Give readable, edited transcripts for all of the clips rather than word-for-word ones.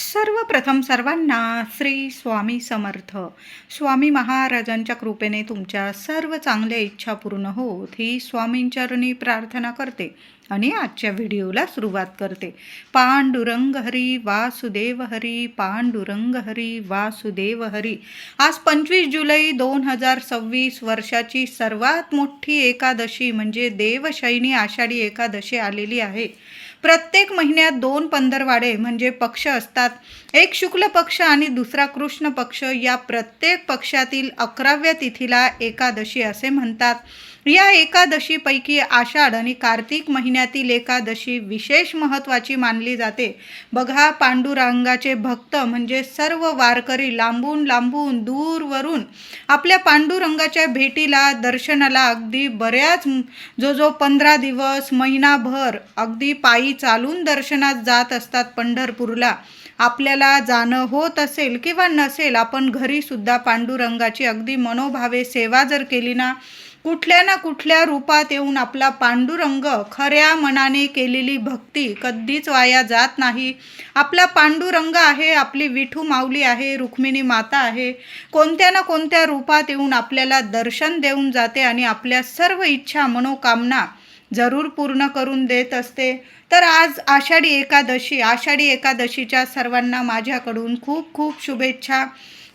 सर्वप्रथम सर्वांना श्री स्वामी समर्थ. स्वामी महाराजांच्या कृपेने तुमच्या सर्व चांगल्या इच्छा पूर्ण होत ही स्वामींचरणी प्रार्थना करते आणि आजच्या व्हिडिओला सुरुवात करते. पांडुरंग हरी वासुदेव हरी, पांडुरंग हरी वासुदेव हरी. आज 25 जुलै 2026 वर्षाची सर्वात मोठी एकादशी म्हणजे देवशयनी आषाढी एकादशी आलेली आहे. प्रत्येक महिन्यात 2 पंधरवाडे म्हणजे पक्ष असतात. एक शुक्ल पक्ष आणि दुसरा कृष्ण पक्ष. या प्रत्येक पक्षातील 11व्या तिथीला एकादशी असे म्हणतात. या एकादशीपैकी आषाढ आणि कार्तिक महिन्यातील एकादशी विशेष महत्त्वाची मानली जाते. बघा, पांडुरंगाचे भक्त म्हणजे सर्व वारकरी लांबून लांबून दूरवरून आपल्या पांडुरंगाच्या भेटीला दर्शनाला अगदी बऱ्याच जो 15 दिवस महिनाभर अगदी पायी चालून दर्शनात जात असतात पंढरपूरला. आपल्याला जाणं होत असेल किंवा नसेल, आपण घरी सुद्धा पांडुरंगाची अगदी मनोभावे सेवा जर केली ना, कुठल्या ना कुठल्या रूपात येऊन आपला पांडुरंग, खऱ्या मनाने केलेली भक्ती कधीच वाया जात नाही. आपला पांडुरंग आहे, आपली विठू माऊली आहे, रुक्मिणी माता आहे, कोणत्या ना कोणत्या रूपात येऊन आपल्याला दर्शन देऊन जाते आणि आपल्या सर्व इच्छा मनोकामना जरूर पूर्ण करून देत असते. तर आज आषाढी एकादशीच्या सर्वांना माझ्याकडून खूप खूप शुभेच्छा.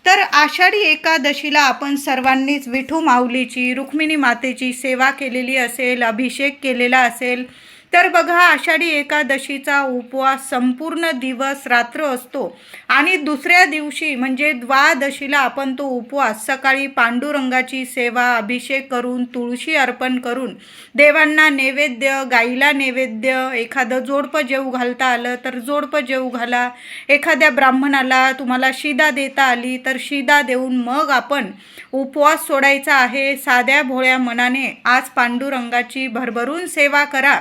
तर आषाढी एकादशीला आपण सर्वांनीच विठू माऊलीची, रुक्मिणी मातेची सेवा केलेली असेल, अभिषेक केलेला असेल. तर बघा, आषाढी एकादशीचा उपवास संपूर्ण दिवस रात्र असतो आणि दुसऱ्या दिवशी म्हणजे द्वादशीला आपण तो उपवास सकाळी पांडुरंगाची सेवा, अभिषेक करून, तुळशी अर्पण करून, देवांना नैवेद्य, गाईला नैवेद्य, एखादं जोडपं जेवू घालता आलं तर जोडपं जेवू घाला, एखाद्या ब्राह्मणाला तुम्हाला शिदा देता आली तर शिदा देऊन मग आपण उपवास सोडायचा आहे. साध्या भोळ्या मनाने आज पांडुरंगाची भरभरून सेवा करा.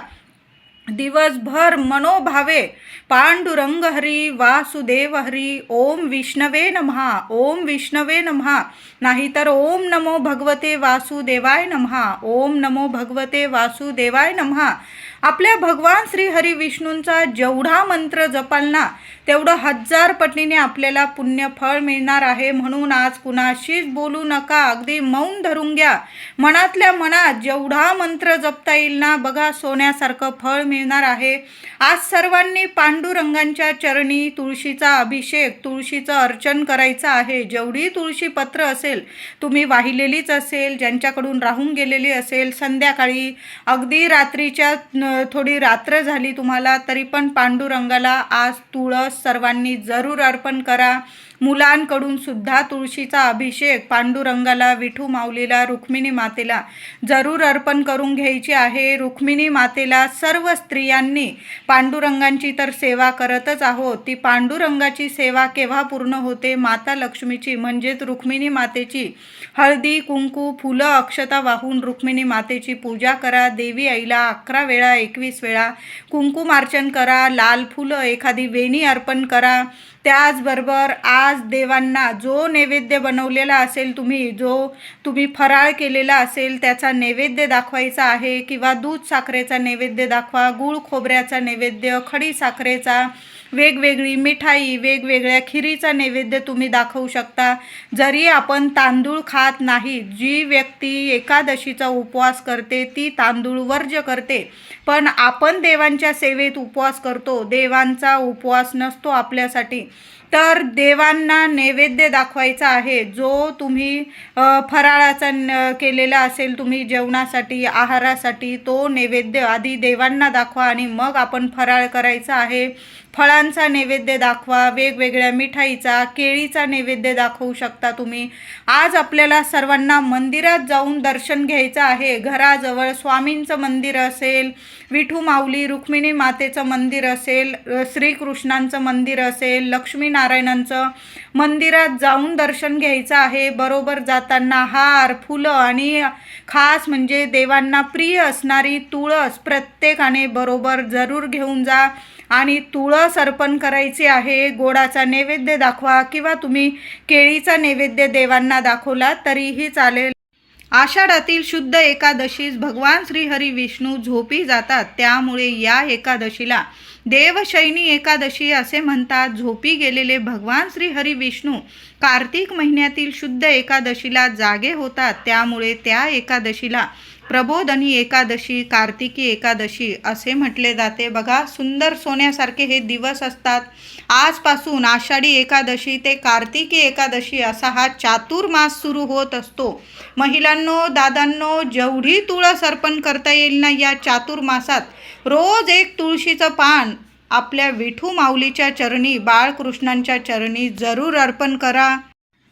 दिवसभर मनोभावे पांडुरंग हरी वासुदेव हरी, ओम विष्णवे नमः, ओम विष्णवे नमः, नाहीतर ओम नमो भगवते वासुदेवाय नमः, ओम नमो भगवते वासुदेवाय नमः. आपल्या भगवान श्री हरी विष्णूंचा जेवढा मंत्र जपाल ना तेवढं 1000 पटीने आपल्याला पुण्यफळ मिळणार आहे. म्हणून आज कुणाशीच बोलू नका, अगदी मौन धरून घ्या. मनातल्या मनात जेवढा मंत्र जपता येईल ना, बघा सोन्यासारखं फळ मिळणार आहे. आज सर्वांनी पांडुरंगांच्या चरणी तुळशीचा अभिषेक, तुळशीचं अर्चन करायचं आहे. जेवढी तुळशी पत्र असेल, तुम्ही वाहिलेलीच असेल, ज्यांच्याकडून राहून गेलेली असेल, संध्याकाळी अगदी रात्रीच्या थोडी रात्र झाली तुम्हाला तरी पण पांडुरंगाला आज तुळस सर्वांनी जरूर अर्पण करा. मुलांकडून सुद्धा तुळशीचा अभिषेक पांडुरंगाला, विठू माऊलीला, रुक्मिणी मातेला जरूर अर्पण करून घ्यायची आहे. रुक्मिणी मातेला सर्व स्त्रियांनी पांडुरंगांची तर सेवा करतच आहोत. ती पांडुरंगाची सेवा केव्हा पूर्ण होते? माता लक्ष्मीची म्हणजेच रुक्मिणी मातेची हळदी कुंकू फुलं अक्षता वाहून रुक्मिणी मातेची पूजा करा. देवी आईला 11 वेळा 21 वेळा कुंकुमार्चन करा. लाल फुलं, एखादी वेणी अर्पण करा. त्याचबरोबर आज देवांना जो नैवेद्य बनवलेला असेल, तुम्ही फराळ केलेला असेल त्याचा नैवेद्य दाखवायचा आहे किंवा दूध साखरेचा नैवेद्य दाखवा, गूळ खोबऱ्याचा नैवेद्य, खडी साखरेचा, वेगवेगळी मिठाई, वेगवेगळ्या खिरीचा नैवेद्य तुम्ही दाखवू शकता. जरी आपण तांदूळ खात नाही, जी व्यक्ती एकादशीचा उपवास करते ती तांदूळ वर्ज्य करते, पण आपण देवांच्या सेवेत उपवास करतो. देवांचा उपवास नसतो आपल्यासाठी. तर देवांना नैवेद्य दाखवायचा आहे. जो तुम्ही फराळाचा केलेला असेल, तुम्ही जेवणासाठी, आहारासाठी, तो नैवेद्य आधी देवांना दाखवा आणि मग आपण फराळ करायचा आहे. फळांचा नैवेद्य दाखवा, वेगवेगळ्या मिठाईचा, केळीचा नैवेद्य दाखवू शकता तुम्ही. आज आपल्याला सर्वांना मंदिरात जाऊन दर्शन घ्यायचं आहे. घराजवळ स्वामींचं मंदिर असेल, विठू माऊली, रुक्मिणी मातेचं मंदिर असेल, श्रीकृष्णांचं मंदिर असेल, लक्ष्मीनारायणांचं मंदिरात जाऊन दर्शन घ्यायचं आहे. बरोबर जाताना हार, फुलं आणि खास म्हणजे देवांना प्रिय असणारी तुळस प्रत्येकाने बरोबर जरूर घेऊन जा आणि तुळस अर्पण करायची आहे. गोडाचा नैवेद्य दाखवा किंवा तुम्ही केळीचा नैवेद्य देवांना दाखवला तरीही चालेल. आषाढातील शुद्ध एकादशीस भगवान श्री हरी विष्णू झोपी जातात. त्यामुळे या एकादशीला देवशयनी एकादशी असे म्हणतात. झोपी गेलेले भगवान श्री हरी विष्णू कार्तिक महिन्यातील शुद्ध एकादशीला जागे होतात. त्यामुळे त्या एकादशीला प्रबोधनी एकादशी, कार्तिकी एकादशी असे म्हटले जाते. बघा, सुंदर सोन्यासारखे हे दिवस असतात. आजपासून आषाढी एकादशी ते कार्तिकी एकादशी असा हा चातुर्मास सुरू होत असतो. महिलांनो, दादांनो, जेवढी तुळस अर्पण करता येईल ना या चातुर्मासात, रोज एक तुळशीचं पान आपल्या विठू माऊलीच्या चरणी, बाळकृष्णांच्या चरणी जरूर अर्पण करा.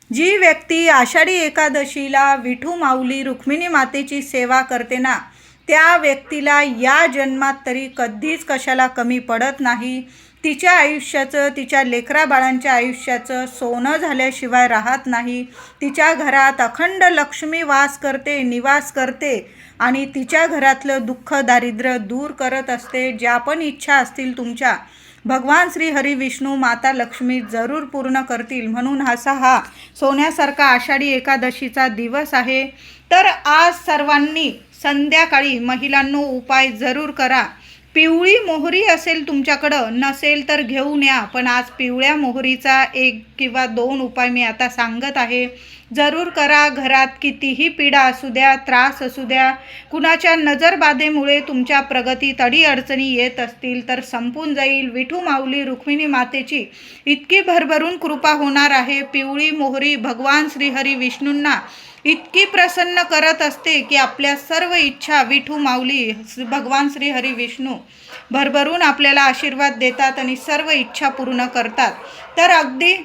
जी व्यक्ती आषाढी एकादशीला विठू माऊली रुक्मिणी मातेची सेवा करते ना, त्या व्यक्तीला या जन्मात तरी कधीच कशाला कमी पडत नाही. तिच्या आयुष्याचं, तिच्या लेकराबाळांच्या आयुष्याचं सोनं झाल्याशिवाय राहत नाही. तिच्या घरात अखंड लक्ष्मी वास करते, निवास करते आणि तिच्या घरातलं दुःख दारिद्र्य दूर करत असते. ज्या पण इच्छा असतील तुमच्या, भगवान श्री हरी विष्णू, माता लक्ष्मी जरूर पूर्ण करतील. म्हणून असा हा सोन्यासारखा आषाढी एकादशीचा दिवस आहे. तर आज सर्वांनी संध्याकाळी महिलांनो उपाय जरूर करा. पिवळी मोहरी असेल तुमच्याकडं, नसेल तर घेऊन या. पण आज पिवळ्या मोहरीचा 1 किंवा 2 उपाय मी आता सांगत आहे, जरूर करा. घरात कितीही पीडा असू द्या, त्रास असू द्या, कुणाच्या नजरबाधेमुळे तुमच्या प्रगतीत अडीअडचणी येत असतील तर संपून जाईल. विठू माऊली रुक्मिणी मातेची इतकी भरभरून कृपा होणार आहे. पिवळी मोहरी भगवान श्रीहरी विष्णूंना इतकी प्रसन्न करत असते की आपल्या सर्व इच्छा विठू माऊली, भगवान श्री हरी विष्णू भरभरून आपल्याला आशीर्वाद देतात आणि सर्व इच्छा पूर्ण करतात. तर अगदी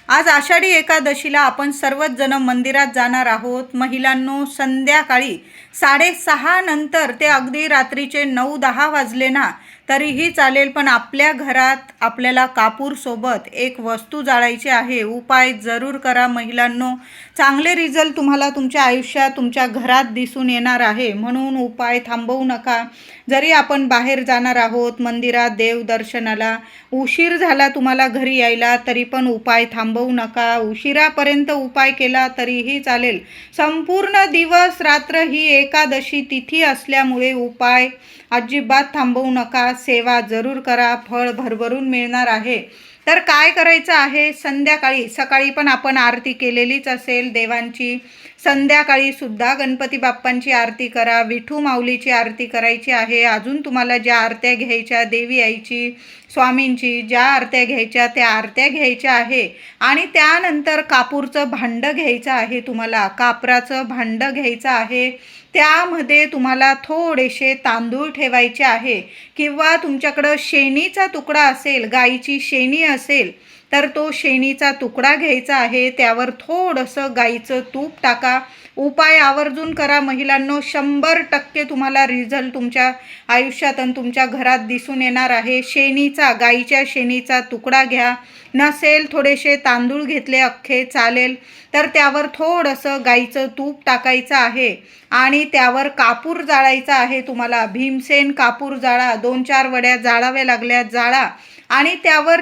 आज आषाढी एकादशीला आपण सर्वच जण मंदिरात जाणार आहोत. महिलांनो, संध्याकाळी 6:30 नंतर ते अगदी रात्रीचे 9-10 वाजले ना तरीही चालेल, पण आपल्या घरात आपल्याला कापूरसोबत एक वस्तू जाळायची आहे. उपाय जरूर करा महिलांनो. चांगले रिझल्ट तुम्हाला तुमच्या आयुष्यात, तुमच्या घरात दिसून येणार आहे. म्हणून उपाय थांबवू नका. जरी आपण बाहेर जाणार आहोत मंदिरात देवदर्शनाला, उशीर झाला तुम्हाला घरी यायला, तरी पण उपाय थांबवू नका. उशिरापर्यंत उपाय केला तरीही चालेल. संपूर्ण दिवस रात्र ही एकादशी तिथी असल्यामुळे उपाय अजिबात थांबवू नका. सेवा जरूर करा, फळ भरभरून मिळणार आहे. तर काय करायचं आहे, संध्याकाळी, सकाळी पण आपण आरती केलेलीच असेल देवांची, संध्याकाळी सुद्धा गणपती बाप्पांची आरती करा, विठू माऊलीची आरती करायची आहे. अजून तुम्हाला ज्या आरत्या घ्यायच्या, देवी आईची, स्वामींची ज्या आरत्या घ्यायच्या त्या आरत्या घ्यायच्या आहे. आणि त्यानंतर कापूरचं भांडं घ्यायचं आहे. तुम्हाला कापराचं भांडं घ्यायचं आहे. त्यामध्ये तुम्हाला थोडेसे तांदूळ ठेवायचे आहे, किंवा तुमच्याकडं शेणीचा तुकडा असेल, गाईची शेणी असेल तर तो शेणीचा तुकडा घ्यायचा आहे. त्यावर थोडंसं गाईचं तूप टाका. उपाय आवर्जून करा महिलांनो. 100% तुम्हाला रिझल्ट तुमच्या आयुष्यात आणि तुमच्या घरात दिसून येणार आहे. शेणीचा, गाईच्या शेणीचा तुकडा घ्या. नसेल थोडेसे तांदूळ घेतले अख्खे चालेल, तर त्यावर थोडंसं गाईचं तूप टाकायचं आहे आणि त्यावर कापूर जाळायचा आहे. तुम्हाला भीमसेन कापूर जाळा, 2-4 वड्या जाळाव्या लागल्या जाळा. आणि त्यावर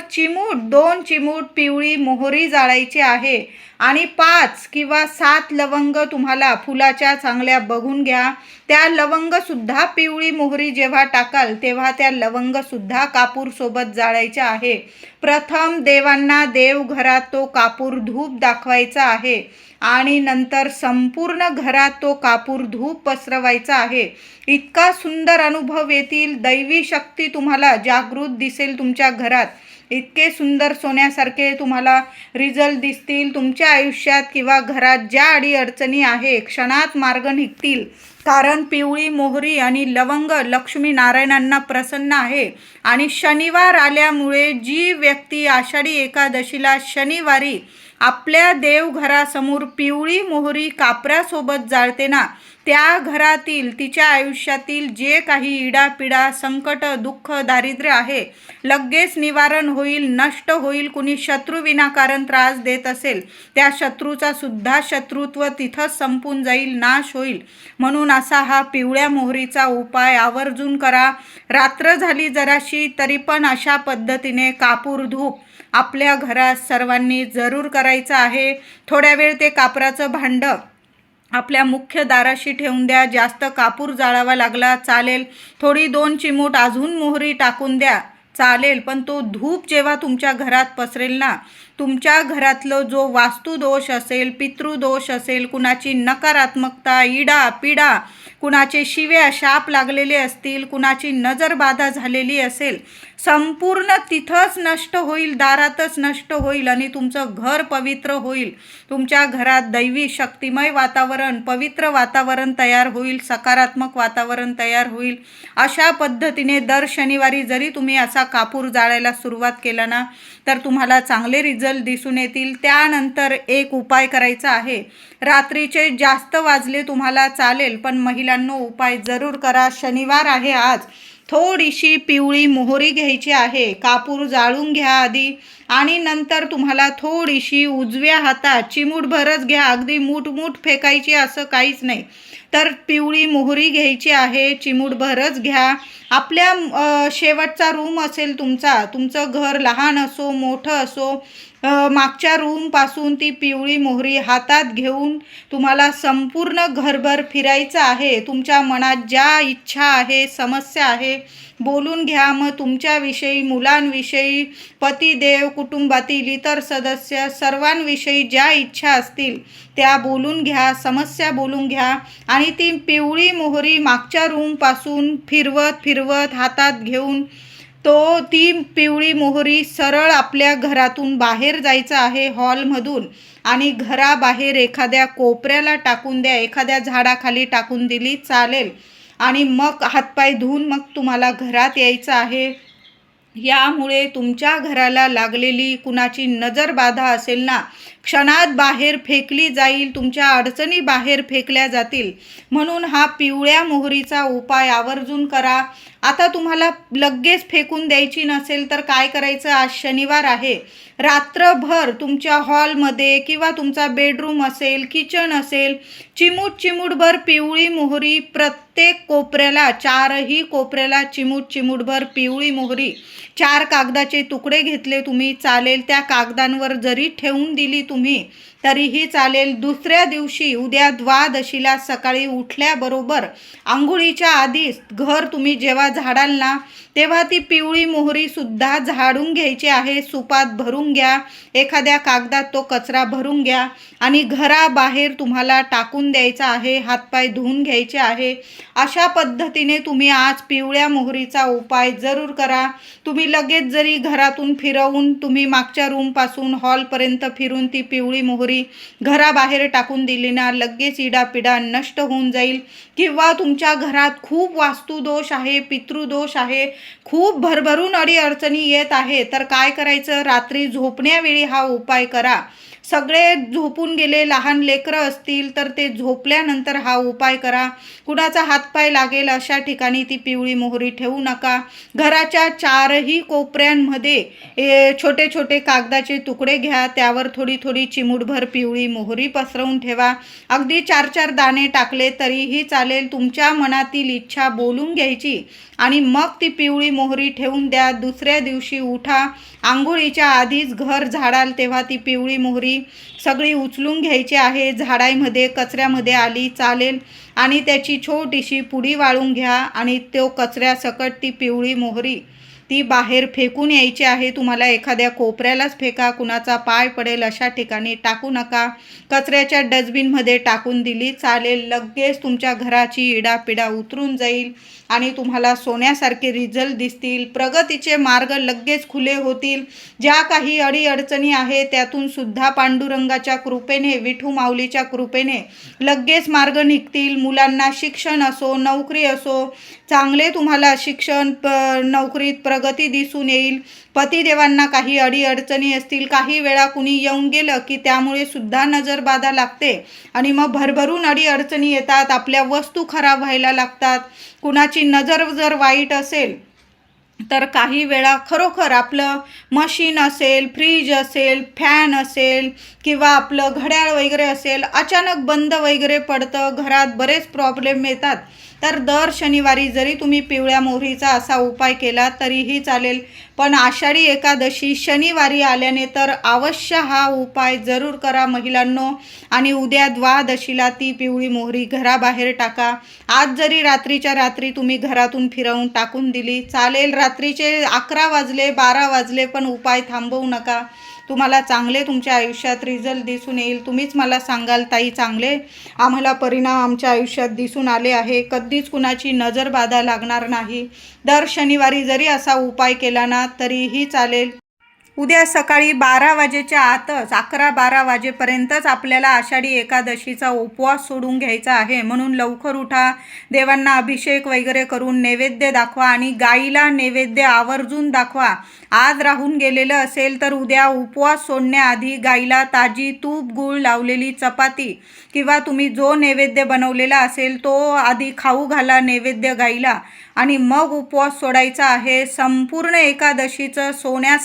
2 चिमूट पिवळी मोहरी जाळायची आहे. आणि 5 किंवा 7 लवंग तुम्हाला फुलाच्या चांगल्या बघून घ्या. त्या लवंगसुद्धा, पिवळी मोहरी जेव्हा टाकाल तेव्हा त्या लवंगसुद्धा कापूरसोबत जाळायच्या आहे. प्रथम देवांना देवघरात तो कापूर धूप दाखवायचा आहे आणि नंतर संपूर्ण घरात तो कापूर धूप पसरवायचा आहे. इतका सुंदर अनुभव येतील. दैवी शक्ती तुम्हाला जागृत दिसेल तुमच्या घरात. इतके सुंदर सोन्यासारखे तुम्हाला रिझल्ट दिसतील. तुमच्या आयुष्यात किंवा घरात ज्या अडीअडचणी आहे क्षणात मार्ग निघतील. कारण पिवळी मोहरी आणि लवंग लक्ष्मी नारायणांना प्रसन्न आहे. आणि शनिवार आल्यामुळे जी व्यक्ती आषाढी एकादशीला शनिवारी आपल्या देवघरासमोर पिवळी मोहरी कापरासोबत जाळते ना, त्या घरातील, तिच्या आयुष्यातील जे काही इडापिडा, संकट, दुःख, दारिद्र्य आहे लगेच निवारण होईल, नष्ट होईल. कुणी शत्रू विनाकारण त्रास देत असेल त्या शत्रूचा सुद्धा शत्रुत्व तिथंच संपून जाईल, नाश होईल. म्हणून असा हा पिवळ्या मोहरीचा उपाय आवर्जून करा. रात्र झाली जराशी तरी पण अशा पद्धतीने कापूर धूप आपल्या घरात सर्वांनी जरूर करायचं आहे. थोड्या वेळ ते कापराचं भांडं आपल्या मुख्य दाराशी ठेवून द्या. जास्त कापूर जाळावा लागला चालेल, थोडी 2 चिमूट अजून मोहरी टाकून द्या. चालेल, पण तो धूप जेव्हा तुमच्या घरात पसरेल ना, तुमच्या घरातलं जो वास्तुदोष असेल, पितृदोष असेल, कुणाची नकारात्मकता, इडा पिडा, कुणाचे शिव्या शाप लागलेले असतील, कुणाची नजरबाधा झालेली असेल, संपूर्ण तिथंच नष्ट होईल, दारातच नष्ट होईल आणि तुमचं घर पवित्र होईल. तुमच्या घरात दैवी शक्तिमय वातावरण, पवित्र वातावरण तयार होईल, सकारात्मक वातावरण तयार होईल. अशा पद्धतीने दर शनिवारी जरी तुम्ही असा कापूर जाळायला सुरुवात केला ना, तर तुम्हाला चांगले रिझल्ट दिसून येतील. त्यानंतर एक उपाय करायचा आहे. रात्रीचे जास्त वाजले तुम्हाला चालेल, पण महिलांनो उपाय जरूर करा. शनिवार आहे आज. थोडीशी पिवळी मोहरी घ्यायची आहे. कापूर जाळून घ्या आधी आणि नंतर तुम्हाला थोडीशी उजव्या हातात चिमूटभरच घ्या, अगदी मूठ फेकायची असं काहीच नाही. तर पिवळी मोहरी घ्यायची आहे, चिमूटभरच घ्या. आपल्या शेवटचा रूम असेल तुमचं घर लहान असो मोठं असो, मागच्या रूमपासून ती पिवळी मोहरी हातात घेऊन तुम्हाला संपूर्ण घरभर फिरायचं आहे. तुमच्या मनात ज्या इच्छा आहे, समस्या आहे, बोलून घ्या. मग तुमच्याविषयी, मुलांविषयी, पतिदेव, कुटुंबातील इतर सदस्य सर्वांविषयी ज्या इच्छा असतील त्या बोलून घ्या, समस्या बोलून घ्या. आणि ती पिवळी मोहरी मागच्या रूमपासून फिरवत हातात घेऊन ती पिवळी मोहरी सरळ आपल्या घरातून बाहेर जायचं आहे, हॉलमधून, आणि घराबाहेर एखाद्या कोपऱ्याला टाकून द्या. एखाद्या झाडाखाली टाकून दिली चालेल. आणि मग हातपाय धुवून मग तुम्हाला घरात यायचं आहे. यामुळे तुमच्या घराला लागलेली कुणाची नजरबाधा असेल ना, क्षणात बाहेर फेकली जाईल. तुमच्या अडचणी बाहेर फेकल्या जातील. म्हणून हा पिवळ्या मोहरीचा उपाय आवर्जून करा. आता तुम्हाला लगेच फेकून द्यायची नसेल तर काय करायचं, आज शनिवार आहे. रात्रभर तुमच्या हॉलमध्ये किंवा तुमचा बेडरूम असेल, किचन असेल, चिमूटभर पिवळी मोहरी प्रत्येक कोपऱ्याला, 4ही कोपऱ्याला चिमूटभर पिवळी मोहरी, 4 कागदाचे तुकडे घेतले तुम्ही चालेल. त्या कागदांवर जरी ठेवून दिली तुम्ही तरीही चालेल. दुसऱ्या दिवशी उद्या द्वादशीला सकाळी उठल्याबरोबर आंघोळीच्या आधी घर तुम्ही जेव्हा झाडाल ना, तेव्हा ती पिवळी मोहरी सुद्धा झाडून घ्यायची आहे. सुपात भरून घ्या, एखाद्या कागदात तो कचरा भरून घ्या आणि घराबाहेर तुम्हाला टाकून द्यायचा आहे. हातपाय धुवून घ्यायचे आहे. अशा पद्धतीने तुम्ही आज पिवळ्या मोहरीचा उपाय जरूर करा. तुम्ही लगेच जरी घरातून फिरवून तुम्ही मागच्या रूमपासून हॉलपर्यंत फिरून ती पिवळी मोहरी घराबाहेर टाकून दिली ना, लगेच इडापिडा नष्ट होऊन जाईल. किंवा तुमच्या घरात खूप वास्तुदोष आहे, पितृदोष आहे, खूप भरभरून अडचणी येत आहे, तर काय करायचं, रात्री झोपण्यावेळी हा उपाय करा. सगळे झोपून गेले, लहान लेकरं असतील तर ते झोपल्यानंतर हा उपाय करा. कुणाचा हातपाय लागेल अशा ठिकाणी ती पिवळी मोहरी ठेवू नका. घराच्या 4ही कोपऱ्यांमध्ये छोटे छोटे कागदाचे तुकडे घ्या, त्यावर थोडी चिमूटभर पिवळी मोहरी पसरवून ठेवा. अगदी 4 दाणे टाकले तरीही चालेल. तुमच्या मनातील इच्छा बोलून घ्यायची आणि मग ती पिवळी मोहरी ठेवून द्या. दुसऱ्या दिवशी उठा, आंघोळीच्या आधीच घर झाडाल तेव्हा ती पिवळी मोहरी सगळी उचलून घ्यायची आहे. झाडाईमध्ये, कचऱ्यामध्ये आली चालेल आणि त्याची छोटीशी पुडी वाळून घ्या आणि तो कचऱ्यासकट ती पिवळी मोहरी ती बाहेर फेकून यायची आहे. तुम्हाला एखाद्या कोपऱ्यालाच फेका, कुणाचा पाय पडेल अशा ठिकाणी टाकू नका. कचऱ्याच्या डस्टबिनमध्ये टाकून दिली चालेल. लगेच तुमच्या घराची इडापिडा उतरून जाईल आणि तुम्हाला सोन्यासारखे रिझल्ट दिसतील. प्रगतीचे मार्ग लगेच खुले होतील. ज्या काही अडीअडचणी आहे त्यातून सुद्धा पांडुरंगाच्या कृपेने, विठू माऊलीच्या कृपेने लगेच मार्ग निघतील. मुलांना शिक्षण असो, नोकरी असो, चांगले तुम्हाला शिक्षण, नोकरीत प्रगती दिसून येईल. पतिदेवांना काही अडीअडचणी असतील, काही वेळा कुणी येऊन गेलं की त्यामुळे सुद्धा नजरबाधा लागते आणि मग भरभरून अडीअडचणी येतात. आपल्या वस्तू खराब व्हायला लागतात. कुणाची नजर जर वाईट असेल तर काही वेळा खरोखर आपलं मशीन असेल, फ्रीज असेल, फॅन असेल किंवा आपलं घड्याळ वगैरे असेल, अचानक बंद वगैरे पडतं. घरात बरेच प्रॉब्लेम येतात तर दर शनिवारी जरी तुम्ही पिवळ्या मोहरीचा असा उपाय केला तरीही चालेल. पण आषाढी एकादशी शनिवारी आल्याने तर अवश्य हा उपाय जरूर करा महिलांनो. आणि उद्या द्वादशीला ती पिवळी मोहरी घराबाहेर टाका. आज जरी रात्रीच्या रात्री तुम्ही घरातून फिरवून टाकून दिली चालेल. रात्रीचे 11 वाजले 12 वाजले पण उपाय थांबवू नका. तुम्हाला चांगले तुमच्या आयुष्यात रिझल्ट दिसून येईल. तुम्हीच मला सांगाल ताई चांगले आम्हाला परिणाम आमच्या आयुष्यात दिसून आले आहे. कधीच कुणाची नजर बाधा लागणार नाही. दर शनिवारी जरी असा उपाय केला ना तरीही चालेल. उद्या सकाळी 12 वाजेच्या आतच 11-12 वाजेपर्यंतच आपल्याला आषाढी एकादशीचा उपवास सोडून घ्यायचा आहे. म्हणून लवकर उठा. देवांना अभिषेक वगैरे करून नैवेद्य दाखवा आणि गाईला नैवेद्य आवर्जून दाखवा. आज राहून गेलेलं असेल तर उद्या उपवास सोडण्याआधी गाईला ताजी तूप गूळ लावलेली चपाती किंवा तुम्ही जो नैवेद्य बनवलेला असेल तो आधी खाऊ घाला नैवेद्य गाईला आणि मग उपवास सोडायचा आहे. संपूर्ण एकादशीचं सोन्या